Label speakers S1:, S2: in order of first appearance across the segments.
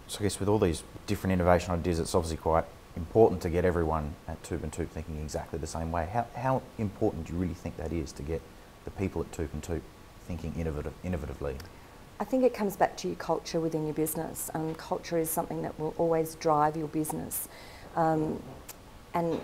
S1: So I guess with all these different innovation ideas, it's obviously quite important to get everyone at TOOP+TOOP thinking exactly the same way. How important do you really think that is to get the people at TOOP+TOOP thinking innovatively?
S2: I think it comes back to your culture within your business. Culture is something that will always drive your business. And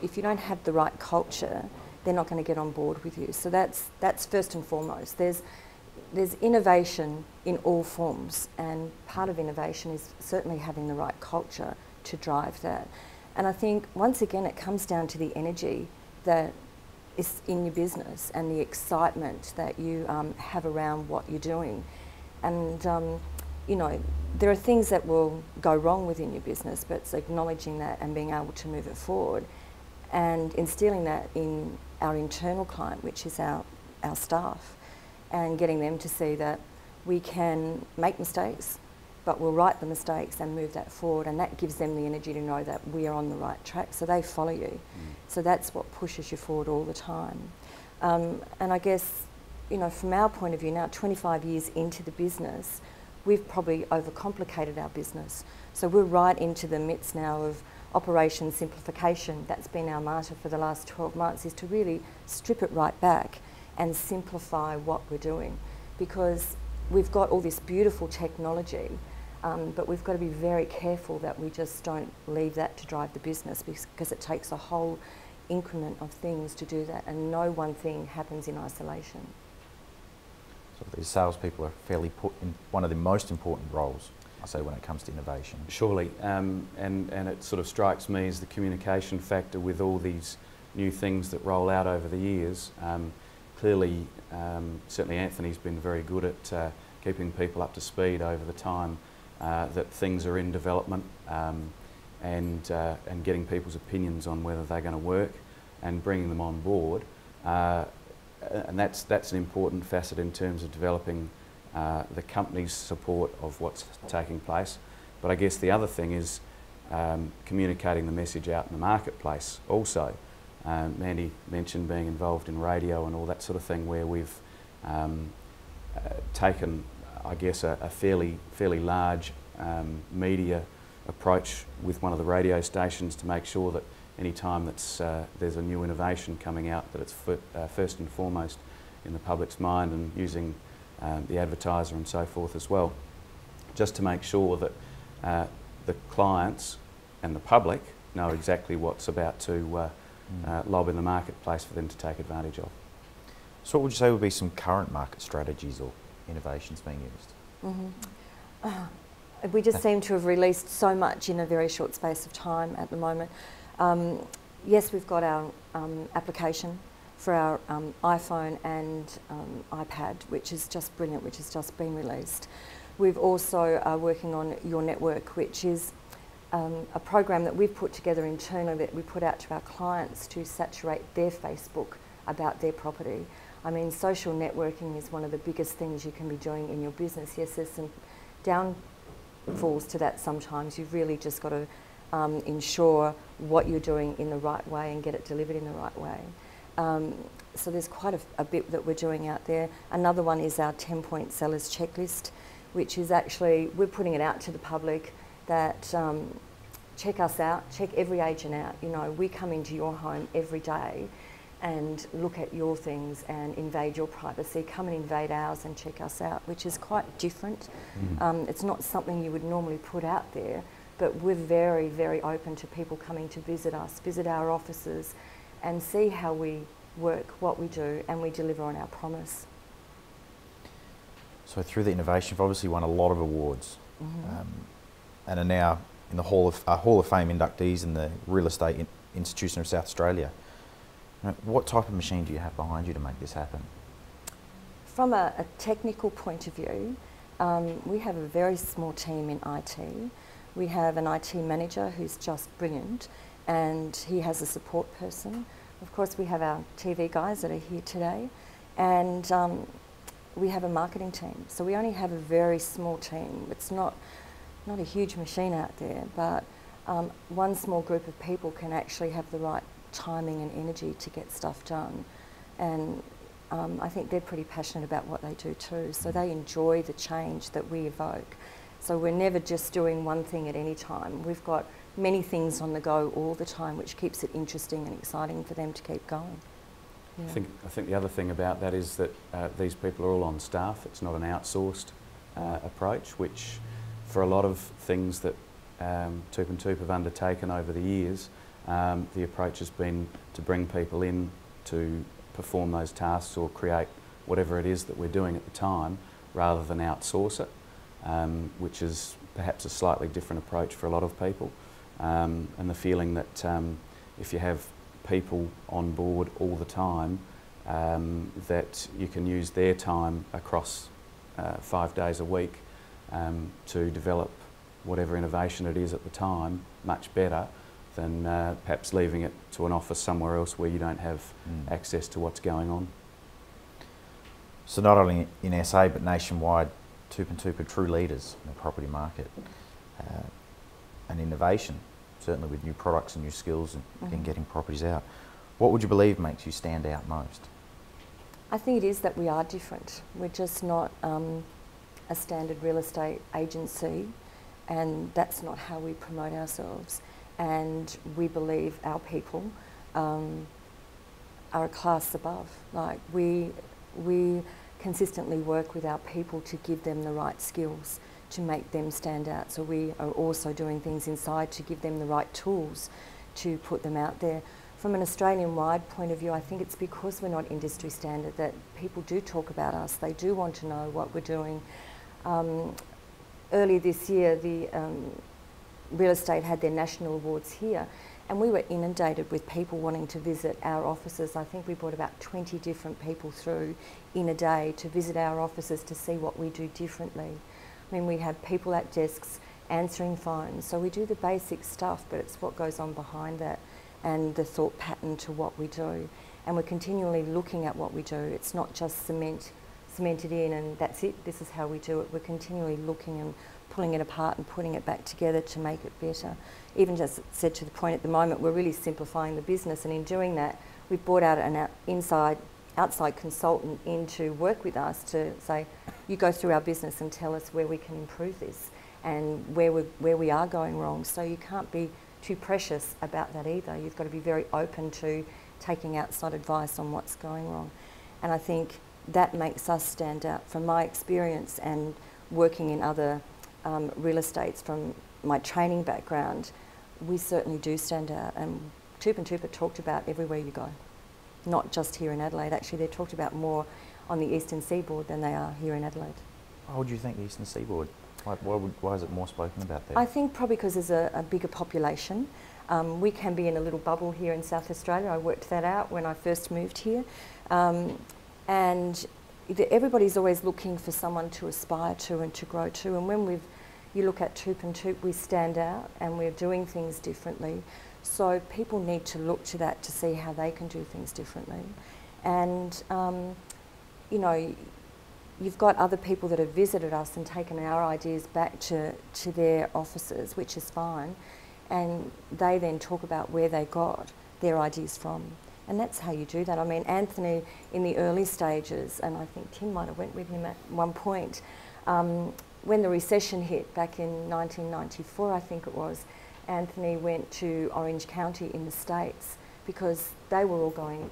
S2: if you don't have the right culture, they're not going to get on board with you. So that's first and foremost. There's innovation in all forms, and part of innovation is certainly having the right culture to drive that. And I think, once again, it comes down to the energy that is in your business and the excitement that you have around what you're doing. And, you know, there are things that will go wrong within your business, but it's acknowledging that and being able to move it forward and instilling that in our internal client, which is our staff, and getting them to see that we can make mistakes, but we'll right the mistakes and move that forward, and that gives them the energy to know that we are on the right track, so they follow you. So that's what pushes you forward all the time. And I guess, you know, from our point of view now, 25 years into the business, we've probably overcomplicated our business. So we're right into the midst now of operation simplification. That's been our mantra for the last 12 months, is to really strip it right back and simplify what we're doing, because we've got all this beautiful technology, but we've got to be very careful that we just don't leave that to drive the business, because it takes a whole increment of things to do that, and no one thing happens in isolation.
S1: So these salespeople are fairly put in one of the most important roles, I say, when it comes to innovation.
S3: Surely, and it sort of strikes me as the communication factor with all these new things that roll out over the years. Clearly, certainly Anthony's been very good at keeping people up to speed over the time that things are in development, and getting people's opinions on whether they're going to work and bringing them on board. And that's an important facet in terms of developing the company's support of what's taking place. But I guess the other thing is communicating the message out in the marketplace also. Mandy mentioned being involved in radio and all that sort of thing, where we've taken, I guess, a fairly large media approach with one of the radio stations to make sure that any time there's a new innovation coming out, that it's first and foremost in the public's mind, and using the advertiser and so forth as well, just to make sure that the clients and the public know exactly what's about to lob in the marketplace for them to take advantage of.
S1: So what would you say would be some current market strategies or innovations being used?
S2: We just seem to have released so much in a very short space of time at the moment. Yes, we've got our application for our iPhone and iPad, which is just brilliant, which has just been released. We've also are working on Your Network, which is a program that we've put together internally that we put out to our clients to saturate their Facebook about their property. I mean, social networking is one of the biggest things you can be doing in your business. Yes, there's some downfalls to that sometimes. You've really just got to ensure what you're doing in the right way and get it delivered in the right way. So there's quite a bit that we're doing out there. Another one is our 10-point sellers checklist, which is actually, we're putting it out to the public that check us out, check every agent out. You know, we come into your home every day and look at your things and invade your privacy. Come and invade ours and check us out, which is quite different. It's not something you would normally put out there, but we're very, very open to people coming to visit us, visit our offices, and see how we work, what we do, and we deliver on our promise.
S1: So through the innovation, you've obviously won a lot of awards, and are now in the Hall of Fame inductees in the Real Estate Institution of South Australia. What type of machine do you have behind you to make this happen?
S2: From a technical point of view, we have a very small team in IT. We have an IT manager who's just brilliant, and he has a support person. Of course, we have our TV guys that are here today, and we have a marketing team. So we only have a very small team. It's not a huge machine out there, but one small group of people can actually have the right timing and energy to get stuff done. And I think they're pretty passionate about what they do too, so they enjoy the change that we evoke. So we're never just doing one thing at any time. We've got many things on the go all the time, which keeps it interesting and exciting for them to keep going. Yeah.
S3: I think the other thing about that is that these people are all on staff. It's not an outsourced approach, which for a lot of things that TOOP+TOOP have undertaken over the years, the approach has been to bring people in to perform those tasks or create whatever it is that we're doing at the time, rather than outsource it, which is perhaps a slightly different approach for a lot of people. And the feeling that if you have people on board all the time, that you can use their time across 5 days a week to develop whatever innovation it is at the time much better than perhaps leaving it to an office somewhere else where you don't have access to what's going on.
S1: So not only in SA but nationwide, TOOP+TOOP are true leaders in the property market. And innovation, certainly with new products and new skills and getting properties out. What would you believe makes you stand out most?
S2: I think it is that we are different. We're just not a standard real estate agency, and that's not how we promote ourselves. And we believe our people are a class above. Like we consistently work with our people to give them the right skills to make them stand out. So we are also doing things inside to give them the right tools to put them out there. From an Australian-wide point of view, I think it's because we're not industry standard that people do talk about us. They do want to know what we're doing. Earlier this year, the real estate had their national awards here, and we were inundated with people wanting to visit our offices. I think we brought about 20 different people through in a day to visit our offices to see what we do differently. I mean, we have people at desks answering phones, so we do the basic stuff, but it's what goes on behind that and the thought pattern to what we do. And we're continually looking at what we do. It's not just cemented in and that's it, this is how we do it. We're continually looking and pulling it apart and putting it back together to make it better. Even just said to the point at the moment, we're really simplifying the business, and in doing that, we've brought out an outside consultant in to work with us to say, you go through our business and tell us where we can improve this and where we are going wrong. So you can't be too precious about that either. You've got to be very open to taking outside advice on what's going wrong. And I think that makes us stand out. From my experience and working in other real estates, from my training background, we certainly do stand out. And TOOP+TOOP are talked about everywhere you go, not just here in Adelaide. Actually, they're talked about more on the eastern seaboard than they are here in Adelaide.
S1: Why would you think the eastern seaboard? Like, why is it more spoken about there?
S2: I think probably because there's a bigger population. We can be in a little bubble here in South Australia. I worked that out when I first moved here. And everybody's always looking for someone to aspire to and to grow to. And when you look at TOOP+TOOP, we stand out and we're doing things differently. So people need to look to that to see how they can do things differently. And, you know, you've got other people that have visited us and taken our ideas back to their offices, which is fine. And they then talk about where they got their ideas from. And that's how you do that. I mean, Anthony, in the early stages, and I think Tim might have went with him at one point, when the recession hit back in 1994, I think it was, Anthony went to Orange County in the States because they were all going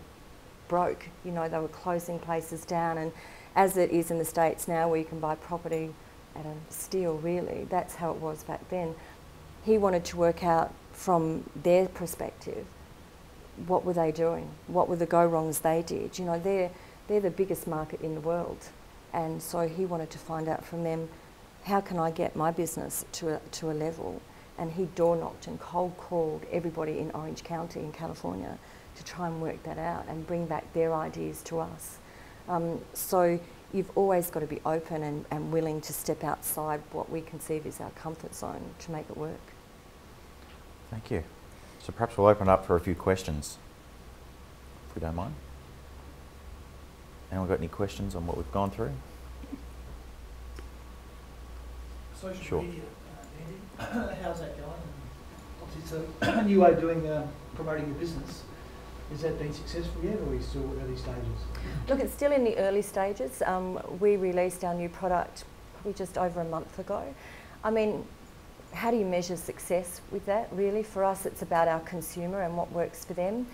S2: broke. You know, they were closing places down, and as it is in the States now where you can buy property at a steal, really, that's how it was back then. He wanted to work out from their perspective, what were they doing? What were the go-wrongs they did? You know, they're the biggest market in the world. And so he wanted to find out from them, how can I get my business to a level? And he door-knocked and cold-called everybody in Orange County in California to try and work that out and bring back their ideas to us. So you've always got to be open and willing to step outside what we conceive is our comfort zone to make it work.
S1: Thank you. So perhaps we'll open it up for a few questions, if we don't mind. Anyone got any questions on what we've gone through?
S4: Social
S1: Sure.
S4: media, Andy, how's that going? Obviously it's a new way of doing promoting your business. Has that been successful yet, or are we still early stages?
S2: Look, it's still in the early stages. We released our new product probably just over a month ago. I mean, how do you measure success with that, really? For us, it's about our consumer and what works for them.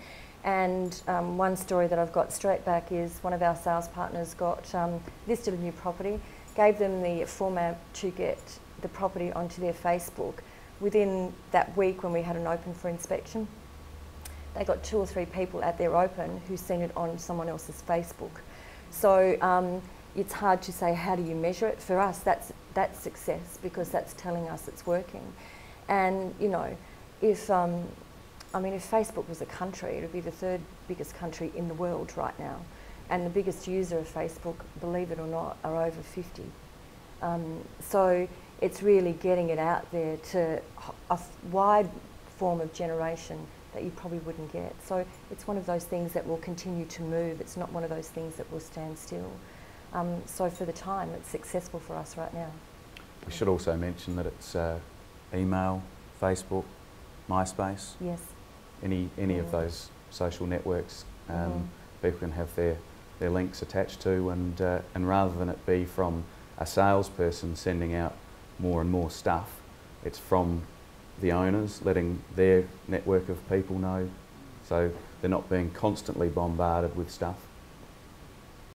S2: And one story that I've got straight back is one of our sales partners got listed a new property, gave them the format to get the property onto their Facebook. Within that week when we had an open for inspection, they got 2 or 3 people at their open who seen it on someone else's Facebook. So it's hard to say how do you measure it. For us, that's success, because that's telling us it's working. And you know, if Facebook was a country, it would be the 3rd biggest country in the world right now, and the biggest user of Facebook, believe it or not, are over 50. So it's really getting it out there to a wide form of generation that you probably wouldn't get. So it's one of those things that will continue to move. It's not one of those things that will stand still. So for the time, it's successful for us right now.
S3: We should also mention that it's email, Facebook, MySpace.
S2: Yes.
S3: Any of those social networks, people can have their links attached to, and rather than it be from a salesperson sending out more and more stuff, it's from the owners letting their network of people know, so they're not being constantly bombarded with stuff.